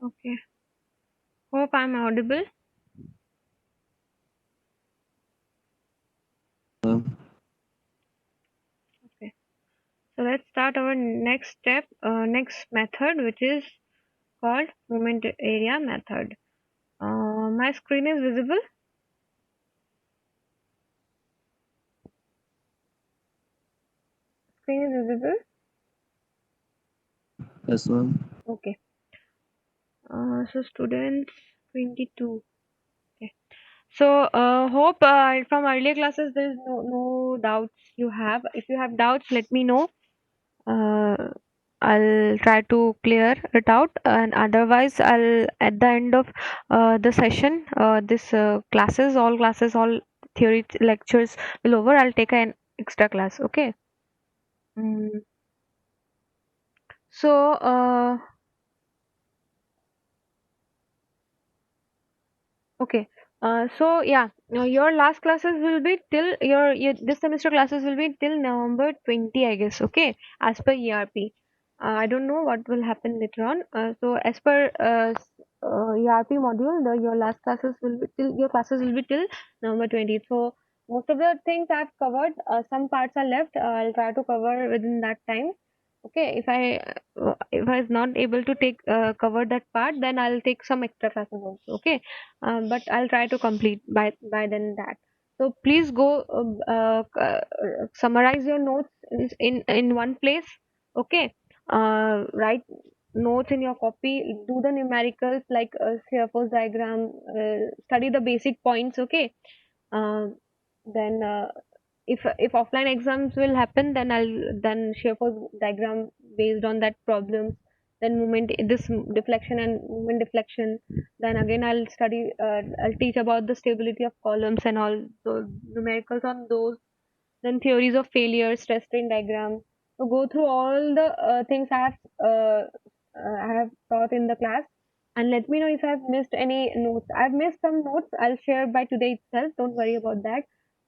Okay. Hope I'm audible. Okay. So let's start our next step, next method, which is called movement area method. My screen is visible. Screen is visible. Yes, ma'am. Okay. So students 22. Okay. So hope from earlier classes there is no doubts you have. If you have doubts, let me know. Uh, I'll try to clear it out, and otherwise, I'll at the end of the session, this all classes, all theory lectures will over. I'll take an extra class. Okay. Mm. So, okay. So yeah, your last classes will be till your this semester classes will be till November 20, I guess. Okay, as per ERP. I don't know what will happen later on. So as per ERP module, your last classes will be till your classes will be till November 20th. So most of the things I've covered. Some parts are left. I'll try to cover within that time. Okay, if I is not able to take cover that part, then I'll take some extra classes also. Okay, but I'll try to complete by then that. So please go summarize your notes in one place. Okay, write notes in your copy. Do the numericals like Seyfos diagram. Study the basic points. Okay, um, then if offline exams will happen, then I'll then share for diagram based on that problems. Then movement this deflection and movement deflection. Then again I'll teach about the stability of columns and all those numericals on those. Then theories of failure, stress strain diagram. So go through all the things I have taught in the class, and let me know if I've missed any notes. I've missed some notes. I'll share by today itself. Don't worry about that.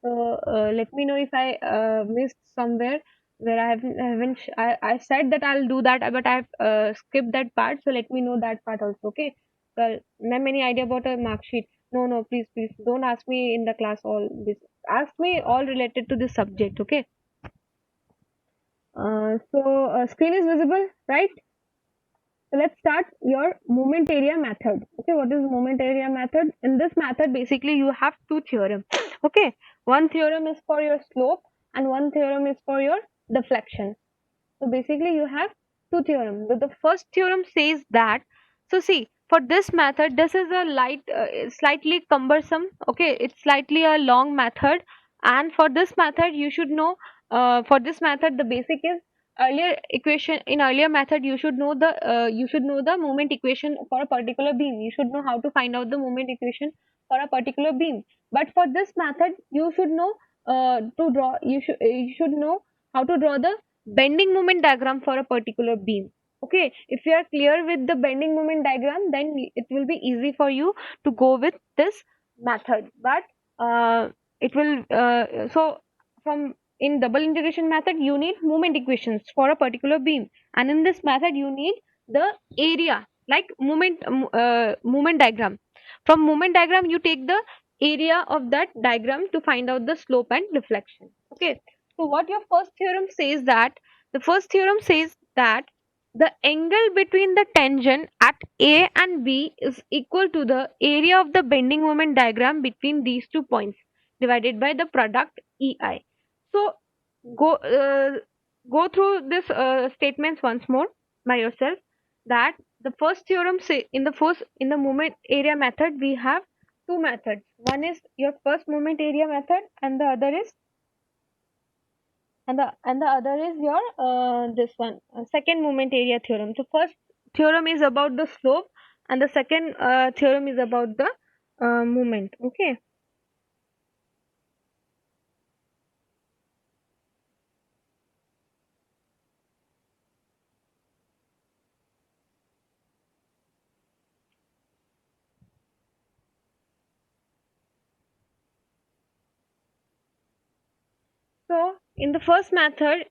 So let me know if I missed somewhere where I said that I'll do that, but I've skipped that part. So let me know that part also. Okay. Well, ma'am, any idea about a mark sheet? No, no, please, don't ask me in the class all this. Ask me all related to this subject. Okay. Screen is visible, right? So let's start your movement area method. Okay, what is movement area method? In this method, basically you have two theorems. Okay, one theorem is for your slope and one theorem is for your deflection. So basically you have two theorems. The first theorem says that, so see, for this method, this is a slightly cumbersome. Okay, it's slightly a long method, and for this method you should know. For this method, the basic is earlier equation. In earlier method, you should know the moment equation for a particular beam. You should know how to find out the moment equation for a particular beam. But for this method, you should know to draw. You should know how to draw the bending moment diagram for a particular beam. Okay, if you are clear with the bending moment diagram, then it will be easy for you to go with this method. But it will so from in double integration method you need moment equations for a particular beam, and in this method you need the area like moment diagram. From moment diagram you take the area of that diagram to find out the slope and deflection. Okay, so what your first theorem says that the first theorem says that the angle between the tangent at A and B is equal to the area of the bending moment diagram between these 2 points divided by the product EI. So go go through this statements once more by yourself. That the first theorem say in the moment area method we have two methods. One is your first moment area method, and the other is and the other is your this one second moment area theorem. So first theorem is about the slope, and the second theorem is about the moment. Okay. So in the first method,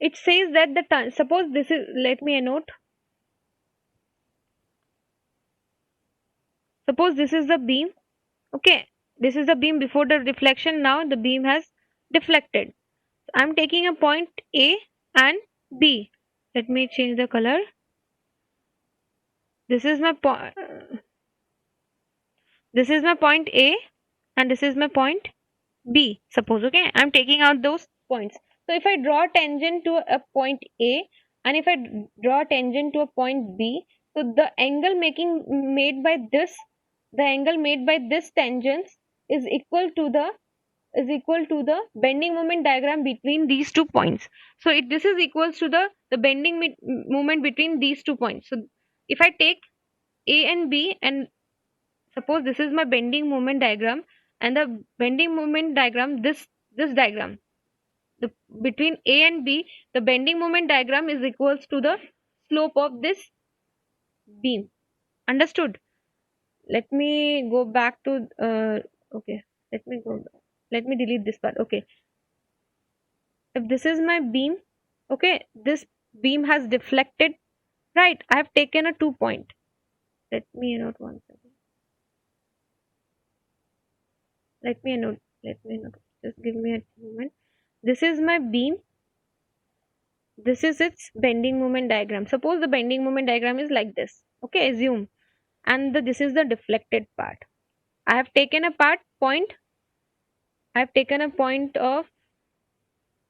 it says that suppose this is let me a note. Suppose this is the beam. Okay, this is the beam before the deflection. Now the beam has deflected. I'm taking a point A and B. Let me change the color. This is my point. This is my point A, and this is my point B. Suppose, okay, I'm taking out those points. So if I draw tangent to a point A, and if I draw tangent to a point B, so the angle made by this tangent is equal to the bending moment diagram between these 2 points. So this is equals to the bending moment between these 2 points. So if I take A and B, and suppose this is my bending moment diagram, and the bending moment diagram, this diagram, the between A and B, the bending moment diagram is equals to the slope of this beam. Understood? Let me go back to okay. Let me delete this part. Okay. If this is my beam, okay, this beam has deflected, right? I have taken a 2 point. Let me note one second. Let me note. Just give me a moment. This is my beam. This is its bending moment diagram. Suppose the bending moment diagram is like this. Okay, assume. And this is the deflected part. I have taken a point. I have taken a point of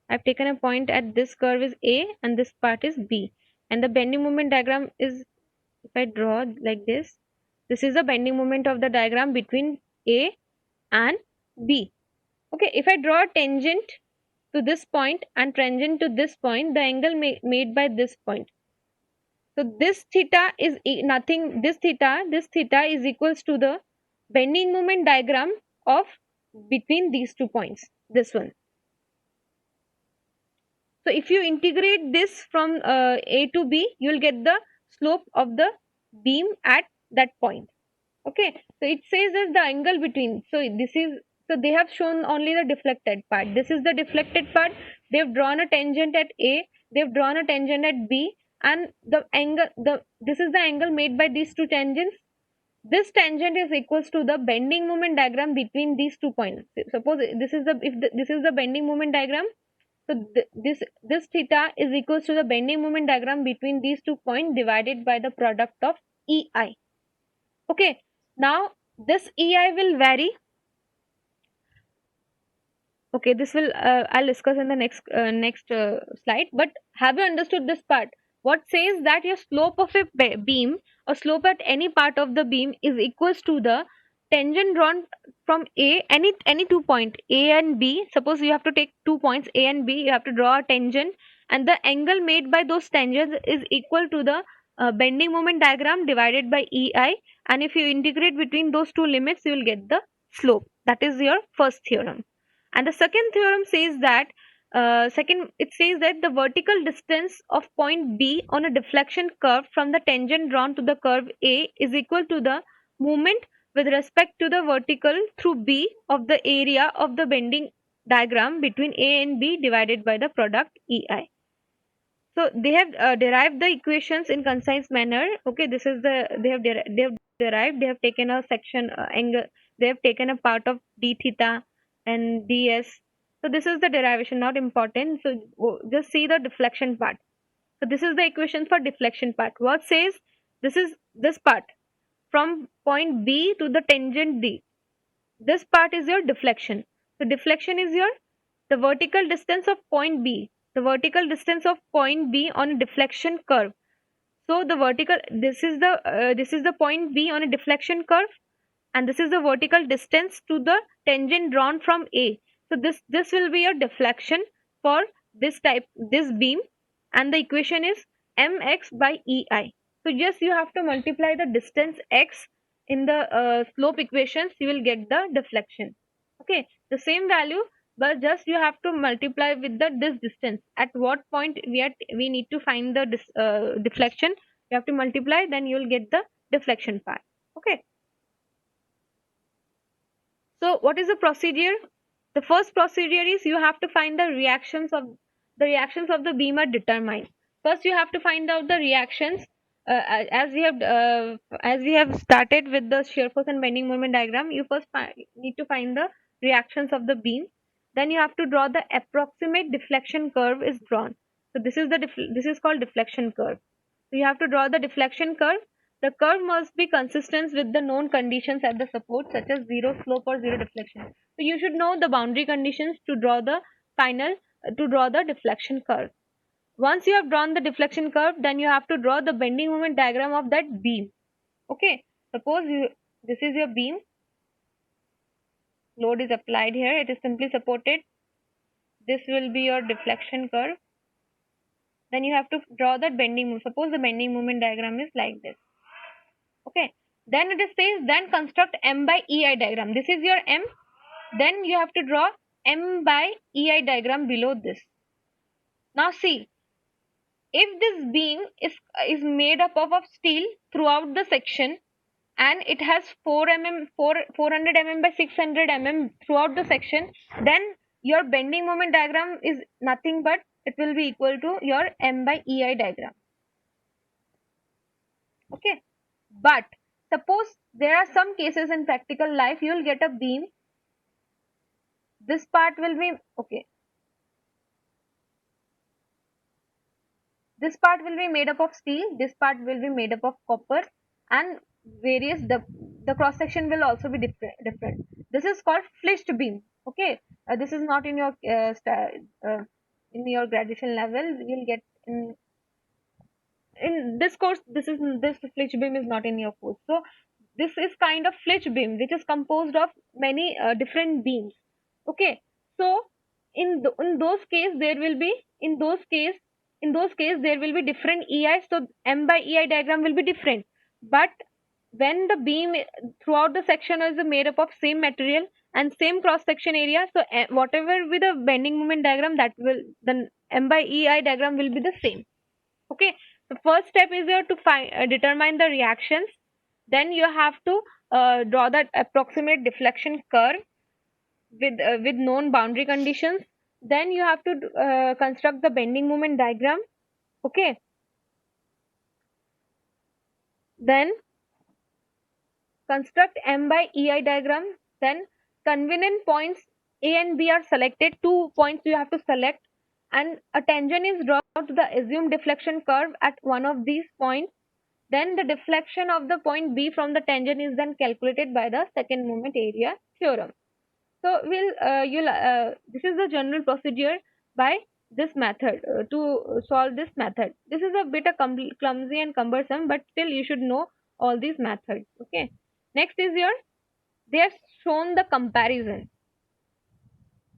I've taken a point at this curve is A and this part is B. And the bending moment diagram is, if I draw like this is the bending moment of the diagram between A and B. Okay, if I draw a tangent to this point and tangent to this point, the angle made by this point. So this theta is nothing, this theta is equals to the bending moment diagram of between these 2 points, this one. So if you integrate this from A to B, you will get the slope of the beam at that point. Okay, so it says that the angle between, so they have shown only the deflected part. This is the deflected part. They've drawn a tangent at A, they've drawn a tangent at B, and this is the angle made by these two tangents. This tangent is equals to the bending moment diagram between these 2 points. Suppose this is the bending moment diagram. So this theta is equals to the bending moment diagram between these 2 points divided by the product of EI. Okay, now this EI will vary. Okay, this will I'll discuss in the next slide. But have you understood this part? What says that your slope of a beam or slope at any part of the beam is equals to the tangent drawn from any 2 point A and B. Suppose you have to take 2 points A and B, you have to draw a tangent, and the angle made by those tangents is equal to the bending moment diagram divided by EI. And if you integrate between those two limits, you will get the slope. That is your first theorem. And the second theorem says that it says that the vertical distance of point B on a deflection curve from the tangent drawn to the curve A is equal to the movement with respect to the vertical through B of the area of the bending diagram between A and B divided by the product EI. So they have derived the equations in concise manner. Okay, this is the they have derived. They have taken a section angle. They have taken a part of d theta and ds. So this is the derivation, not important. So just see the deflection part. So this is the equation for deflection part. What says this is this part from point B to the tangent D. This part is your deflection. So deflection is your the vertical distance of point B. The vertical distance of point B on a deflection curve. So the vertical this is the point B on a deflection curve, and this is the vertical distance to the tangent drawn from A. So this will be your deflection for this beam, and the equation is mx by EI. So just you have to multiply the distance x in the slope equations, you will get the deflection. Okay, the same value, but just you have to multiply with this distance. At what point we need to find the deflection, you have to multiply, then you will get the deflection part. Okay. So what is the procedure? The first procedure is you have to find the reactions of the beam are determined. First you have to find out the reactions as we have started with the shear force and bending moment diagram, you first need to find the reactions of the beam. Then you have to draw the approximate deflection curve is drawn. So this is the this is called deflection curve. So you have to draw the deflection curve. The curve must be consistent with the known conditions at the support, such as zero slope or zero deflection. So you should know the boundary conditions to draw the deflection curve. Once you have drawn the deflection curve, then you have to draw the bending moment diagram of that beam. Okay, suppose this is your beam, load is applied here, it is simply supported. This will be your deflection curve. Then you have to draw that bending moment. Suppose the bending moment diagram is like this. Okay, then it says then construct M by EI diagram. This is your M. Then you have to draw M by EI diagram below this. Now see, if this beam is made up of steel throughout the section, and it has 400 mm by 600 mm throughout the section, then your bending moment diagram is nothing but it will be equal to your M by EI diagram. Okay, but suppose there are some cases in practical life, you will get a beam, this part will be okay, this part will be made up of steel, this part will be made up of copper, and various the cross section will also be different. This is called flitched beam. Okay, this is not in your in your graduation level. You'll get in this course. This flitched beam is not in your course. So this is kind of flitched beam, which is composed of many different beams. Okay, so in those case there will be in those case there will be different EI. So M by EI diagram will be different. But when the beam throughout the section is made up of same material and same cross section area, so whatever with the bending moment diagram, that will the M by EI diagram will be the same. Okay, the first step is here to determine the reactions. Then you have to draw that approximate deflection curve with known boundary conditions. Then you have to construct the bending moment diagram. Okay, then construct M by EI diagram. Then convenient points A and B are selected. 2 points you have to select, and a tangent is drawn to the assumed deflection curve at one of these points. Then the deflection of the point B from the tangent is then calculated by the second moment area theorem. So this is the general procedure by this method to solve this method. This is a bit clumsy and cumbersome, but still you should know all these methods. Okay. Next is they have shown the comparison.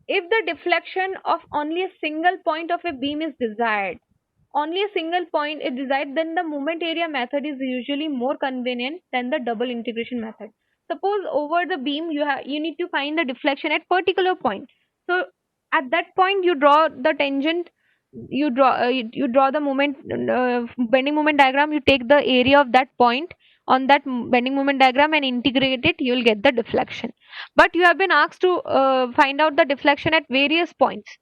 If the deflection of only a single point of a beam is desired, only a single point is desired, then the moment area method is usually more convenient than the double integration method. Suppose over the beam you need to find the deflection at particular point. So at that point you draw the tangent, you draw the moment bending moment diagram, you take the area of that point on that bending moment diagram and integrate it, you will get the deflection. But you have been asked to find out the deflection at various points.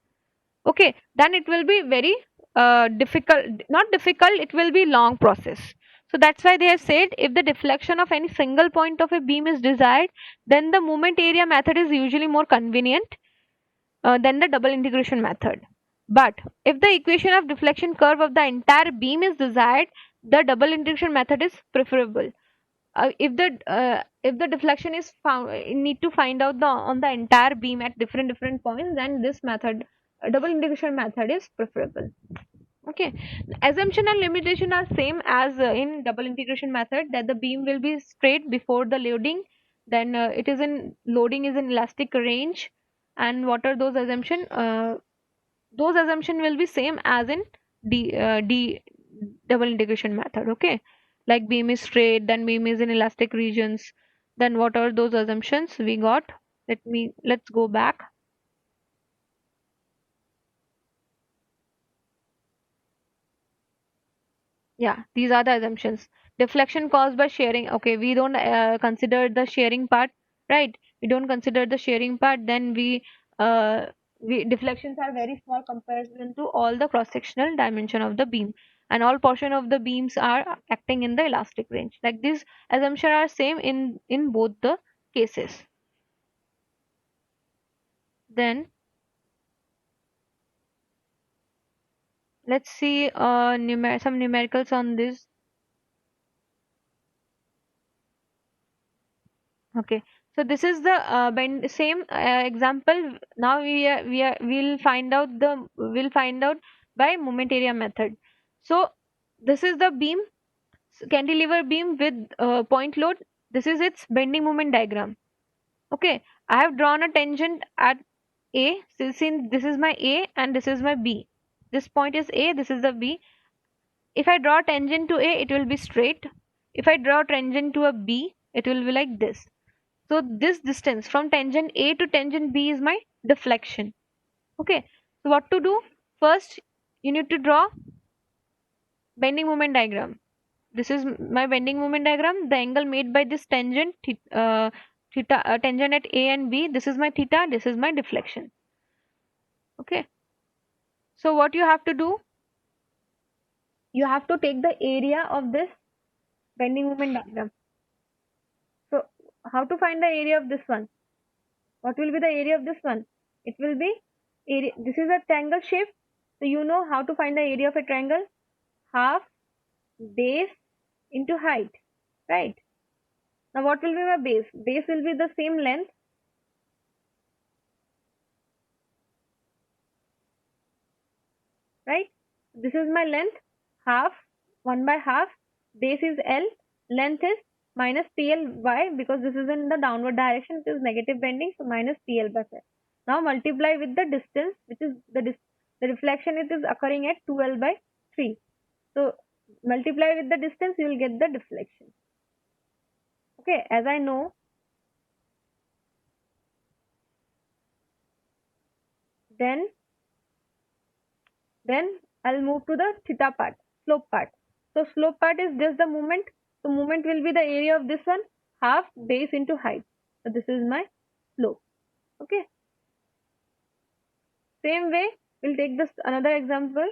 Okay, then it will be very difficult, not difficult, it will be long process. So that's why they have said if the deflection of any single point of a beam is desired, then the moment area method is usually more convenient than the double integration method. But if the equation of deflection curve of the entire beam is desired, the double integration method is preferable. If the deflection is found, you need to find out on the entire beam at different points, then this method, double integration method, is preferable. Okay, assumption and limitation are same as in double integration method, that the beam will be straight before the loading, then it is in loading is in elastic range, and what are those assumption? Those assumption will be same as in D double integration method. Okay, like beam is straight, then beam is in elastic regions, then what are those assumptions we got? Let's go back. Yeah, these are the assumptions. Deflection caused by shearing. Okay, we don't consider the shearing part, right? We don't consider the shearing part. Then we deflections are very small comparison to all the cross sectional dimension of the beam. and all portion of the beams are acting in the elastic range. Like these assumptions are same in both the cases. Then let's see some numericals on this. Okay, so this is the same example. Now we'll find out by moment area method. So this is the beam, cantilever beam with point load. This is its bending moment diagram. Okay, I have drawn a tangent at A. Since this is my A and this is my B. This point is A. This is the B. If I draw tangent to A, it will be straight. If I draw tangent to a B, it will be like this. So this distance from tangent A to tangent B is my deflection. Okay. So what to do? First, you need to draw bending moment diagram. This is my bending moment diagram. The angle made by this tangent, tangent at A and B. This is my theta. This is my deflection. Okay. So what you have to do? You have to take the area of this bending moment diagram. So how to find the area of this one? What will be the area of this one? It will be area. This is a triangle shape. So you know how to find the area of a triangle. Half base into height. Right. Now what will be my base? Base will be the same length. Right. This is my length. Half. 1 by half. Base is L. Length is minus PL. Why? Because this is in the downward direction. It is negative bending. So minus PL by 5. Now multiply with the distance, which is the reflection. It is occurring at 2L by 3. So multiply with the distance, you will get the deflection. Okay, as I know, then I'll move to the theta part, slope part. So slope part is just the moment. So moment will be the area of this one, half base into height. So this is my slope. Okay. Same way, we'll take this another example.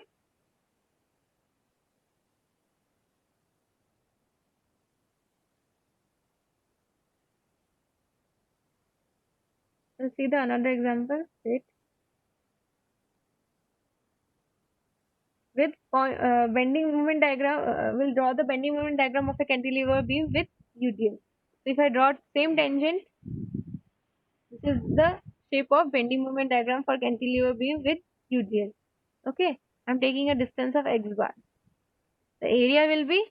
We'll see the another example. Wait. With bending moment diagram, we'll draw the bending moment diagram of a cantilever beam with UDL. So if I draw same tangent, this is the shape of bending moment diagram for cantilever beam with UDL. Okay, I'm taking a distance of x bar. The area will be,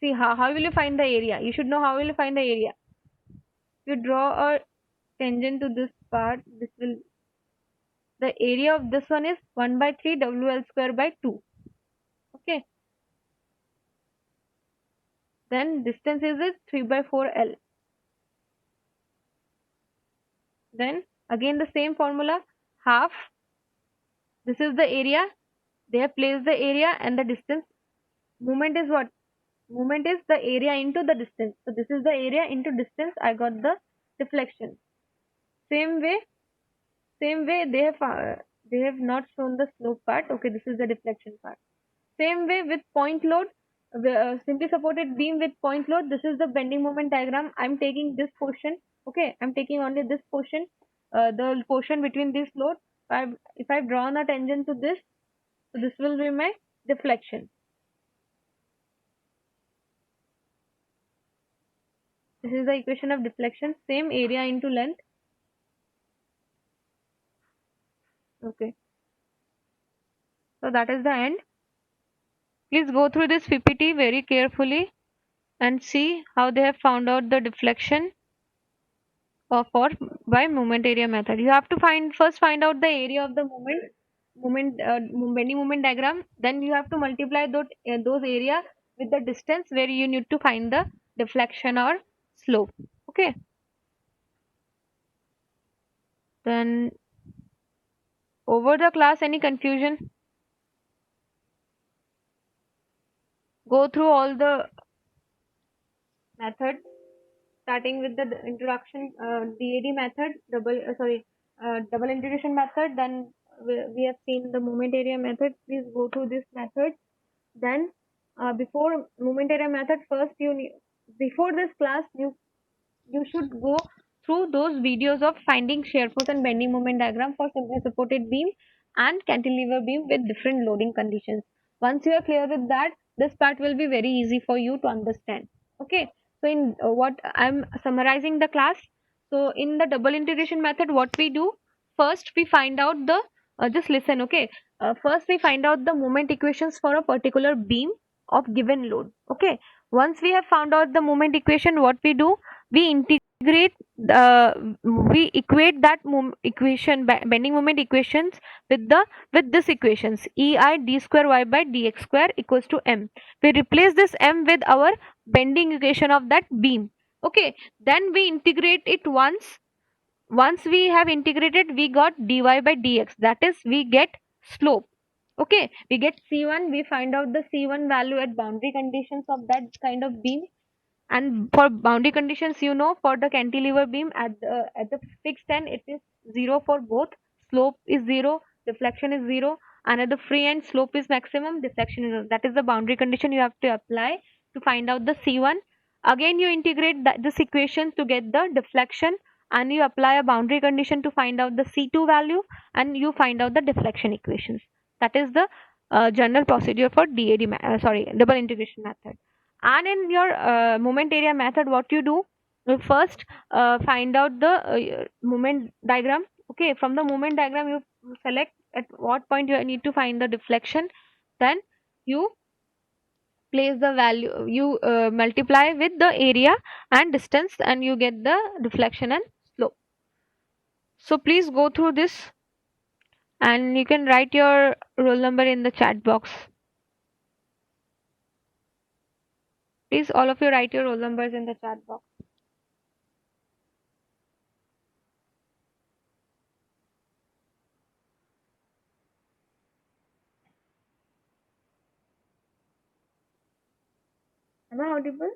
see how will you find the area? You should know how will you find the area. You draw a tangent to this part, this will, the area of this one is 1 by 3 WL square by 2. Okay. Then distance is 3 by 4 L. Then again the same formula, half. This is the area. They have placed the area and the distance. Moment is what? Moment is the area into the distance. So this is the area into distance. I got the deflection. Same way they have not shown the slope part. Okay, this is the deflection part. Same way with point load, simply supported beam with point load. This is the bending moment diagram. I'm taking this portion. Okay, I'm taking only this portion, the portion between this load. If I've drawn a tangent to this, so this will be my deflection. This is the equation of deflection. Same area into length. Okay. So that is the end. Please go through this PPT very carefully and see how they have found out the deflection for by moment area method. You have to first find out the area of the bending moment diagram. Then you have to multiply those area with the distance where you need to find the deflection or slope. Okay. Then over the class, any confusion? Go through all the methods, starting with the introduction, DAD method, double integration method, then we have seen the moment area method. Please go through this method. Then before moment area method, first before this class you should go through those videos of finding shear force and bending moment diagram for simply supported beam and cantilever beam with different loading conditions. Once you are clear with that, this part will be very easy for you to understand. Okay, so in what I'm summarizing the class. So in the double integration method, what we do, first we find out the just listen, okay. First we find out the moment equations for a particular beam of given load. Okay, once we have found out the moment equation, what we do, we integrate uh, we equate that equation, bending moment equations with the with this equations, ei d square y by dx square equals to m. We replace this m with our bending equation of that beam. Okay, then we integrate it once we have integrated, we got dy by dx, that is we get slope. Okay, we get c1, we find out the c1 value at boundary conditions of that kind of beam. And for boundary conditions, for the cantilever beam at the fixed end, it is 0 for both. Slope is 0, deflection is 0, and at the free end, slope is maximum, deflection is 0. That is the boundary condition you have to apply to find out the C1. Again, you integrate this equation to get the deflection, and you apply a boundary condition to find out the C2 value, and you find out the deflection equations. That is the general procedure for double integration method. And in your moment area method, what you do, you first find out the moment diagram. Okay, from the moment diagram you select at what point you need to find the deflection. Then you place the value, you multiply with the area and distance, and you get the deflection and slope. So please go through this, and you can write your roll number in the chat box. Please, all of you, write your roll numbers in the chat box. Am I audible?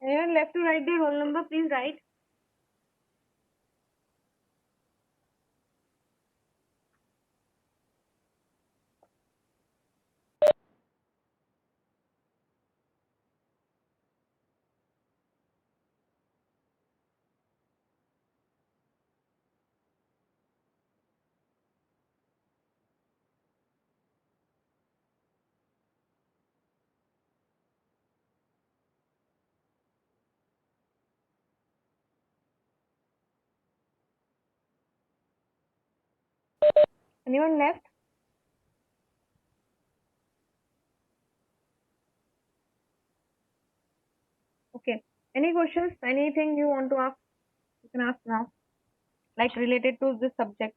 Anyone left to write their roll number, please write. Anyone left? Okay. Any questions? Anything you want to ask? You can ask now. Like related to this subject.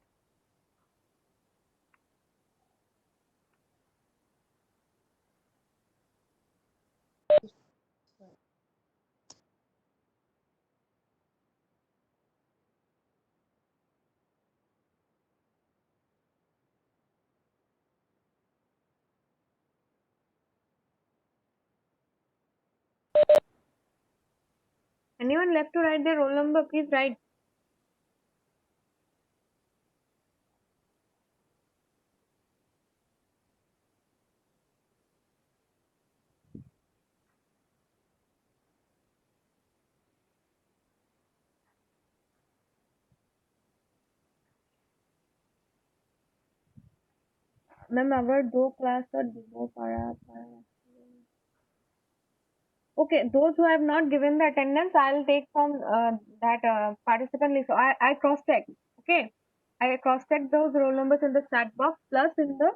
Anyone left to write their roll number, please write. Ma'am अगर 2 class और दो para. Okay, those who have not given the attendance, I'll take from that participant list. So I cross check. Okay, I cross check those roll numbers in the chat box plus in the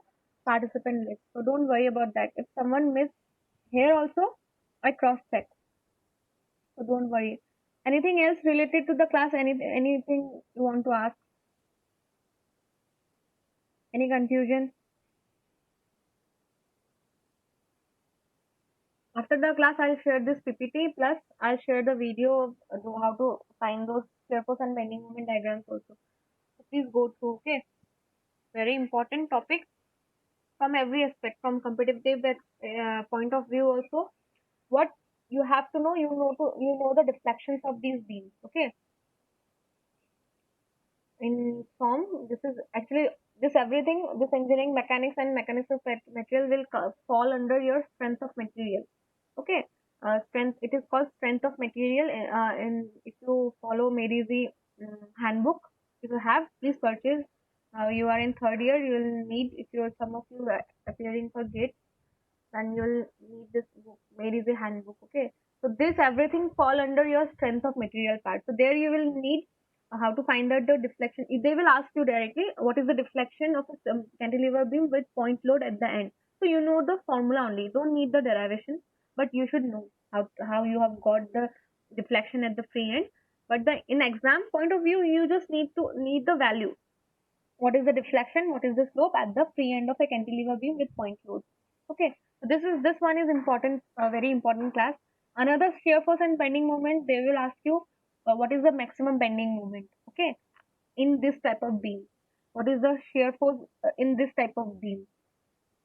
participant list. So don't worry about that. If someone missed here also, I cross check. So don't worry. Anything else related to the class? Anything you want to ask? Any confusion? After the class, I'll share this PPT plus I'll share the video of how to find those circles and bending moment diagrams also. So please go through. Okay, very important topic from every aspect, from competitive point of view also. What you have to know, you know the deflections of these beams. Okay, in form, this is actually this everything, this engineering mechanics and mechanics of material will fall under your strength of material. Okay, strength, it is called strength of material. And if you follow Mary's handbook, if you have, please purchase. You are in third year, you will need, if you are, some of you are appearing for GATE, and you'll need this book, Mary's handbook. Okay, so this everything fall under your strength of material part. So there you will need how to find out the deflection. They will ask you directly what is the deflection of a cantilever beam with point load at the end. So you know the formula only. You don't need the derivation, but you should know how you have got the deflection at the free end. But the in exam point of view, you just need the value. What is the deflection? What is the slope at the free end of a cantilever beam with point load? Okay, so this one is important, very important class. Another shear force and bending moment. They will ask you what is the maximum bending moment. Okay, in this type of beam. What is the shear force in this type of beam?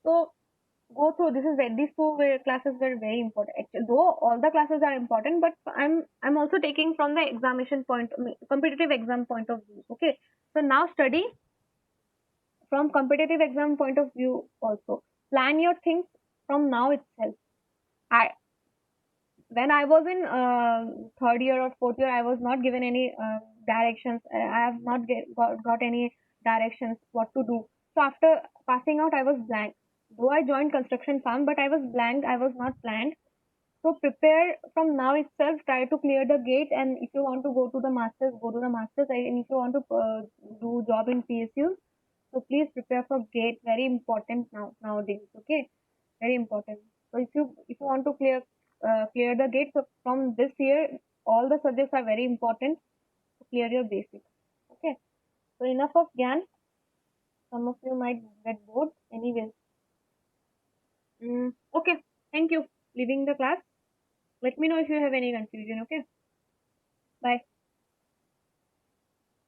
So go through. These two classes were very important. Actually, though all the classes are important, but I'm also taking from the examination point, competitive exam point of view. Okay, so now study from competitive exam point of view also. Plan your things from now itself. I When I was in third year or fourth year, I was not given any directions. I have not got any directions what to do. So after passing out, I was blank. Though I joined construction farm, but I was blank. I was not planned. So prepare from now itself. Try to clear the gate, and if you want to go to the masters, go to the masters. And if you want to do job in PSU, so please prepare for gate. Very important nowadays. Okay, very important. So if you want to clear the gate, so from this year, all the subjects are very important to clear your basics. Okay. So enough of GAN. Some of you might get bored. Anyways. Okay. Thank you. Leaving the class. Let me know if you have any confusion. Okay. Bye.